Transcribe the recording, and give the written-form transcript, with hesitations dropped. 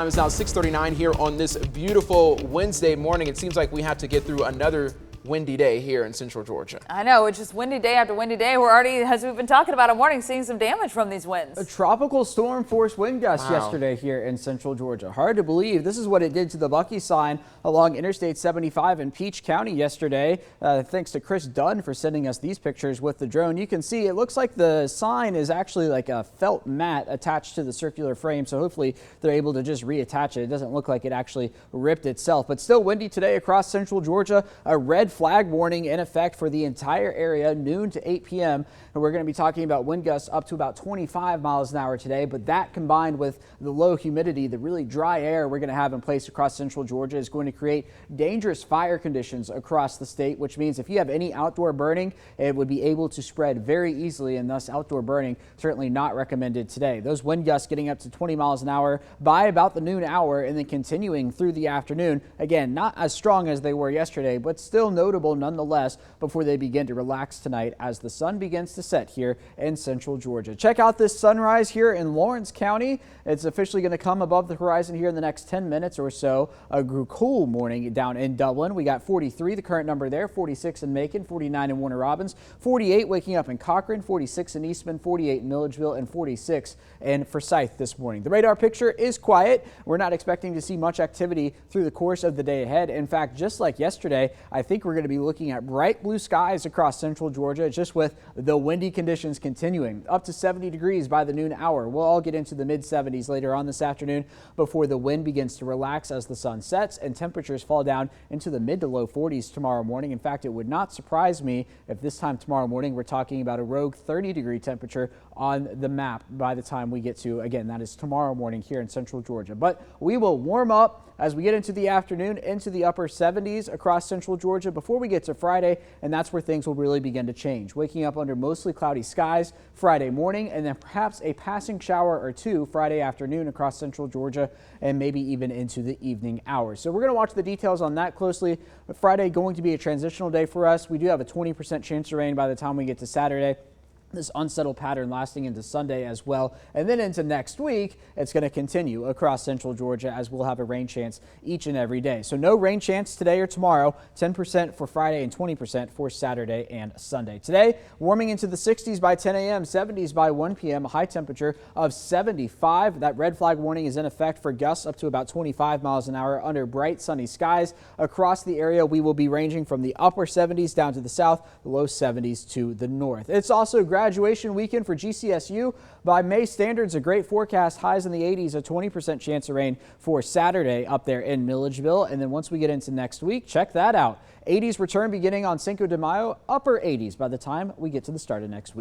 It's now 6:39 here on this beautiful Wednesday morning. It seems like we have to get through another windy day here in central Georgia. I know, it's just windy day after windy day. We're already, as we've been talking about all morning, seeing some damage from these winds. A tropical storm force wind gusts yesterday here in central Georgia. Hard to believe. This is what it did to the Bucky sign along Interstate 75 in Peach County yesterday. Thanks to Chris Dunn for sending us these pictures with the drone. You can see it looks like the sign is actually like a felt mat attached to the circular frame. So hopefully they're able to just reattach it. It doesn't look like it actually ripped itself, but still windy today across central Georgia. A red flag warning in effect for the entire area, noon to 8 p.m. And we're going to be talking about wind gusts up to about 25 miles an hour today. But that combined with the low humidity, the really dry air we're going to have in place across central Georgia is going to create dangerous fire conditions across the state, which means if you have any outdoor burning, it would be able to spread very easily, and thus outdoor burning certainly not recommended today. Those wind gusts getting up to 20 miles an hour by about the noon hour and then continuing through the afternoon. Again, not as strong as they were yesterday, but still notable nonetheless before they begin to relax tonight as the sun begins to set here in central Georgia. Check out this sunrise here in Lawrence County. It's officially going to come above the horizon here in the next 10 minutes or so. A cool morning down in Dublin. We got 43, the current number there, 46 in Macon, 49 in Warner Robins, 48 waking up in Cochrane, 46 in Eastman, 48 in Milledgeville, and 46 in Forsyth this morning. The radar picture is quiet. We're not expecting to see much activity through the course of the day ahead. In fact, just like yesterday, I think we're going to be looking at bright blue skies across central Georgia, just with the windy conditions continuing. Up to 70 degrees by the noon hour. We'll all get into the mid 70s later on this afternoon before the wind begins to relax as the sun sets and temperatures fall down into the mid to low 40s tomorrow morning. In fact, it would not surprise me if this time tomorrow morning we're talking about a rogue 30-degree temperature on the map by the time we get to, again, that is tomorrow morning here in central Georgia. But we will warm up as we get into the afternoon, into the upper 70s across central Georgia before we get to Friday, and that's where things will really begin to change. Waking up under mostly cloudy skies Friday morning, and then perhaps a passing shower or two Friday afternoon across central Georgia, and maybe even into the evening hours. So we're going to watch the details on that closely. But Friday going to be a transitional day for us. We do have a 20% chance of rain by the time we get to Saturday. This unsettled pattern lasting into Sunday as well. And then into next week, it's going to continue across central Georgia as we'll have a rain chance each and every day. So no rain chance today or tomorrow, 10% for Friday and 20% for Saturday and Sunday. Today, warming into the 60s by 10 a.m., 70s by 1 p.m., a high temperature of 75. That red flag warning is in effect for gusts up to about 25 miles an hour under bright sunny skies. Across the area, we will be ranging from the upper 70s down to the south, the low 70s to the north. It's also graduation weekend for GCSU. By May standards, a great forecast, highs in the 80s, a 20% chance of rain for Saturday up there in Milledgeville. And then once we get into next week, check that out. 80s return beginning on Cinco de Mayo, upper 80s by the time we get to the start of next week.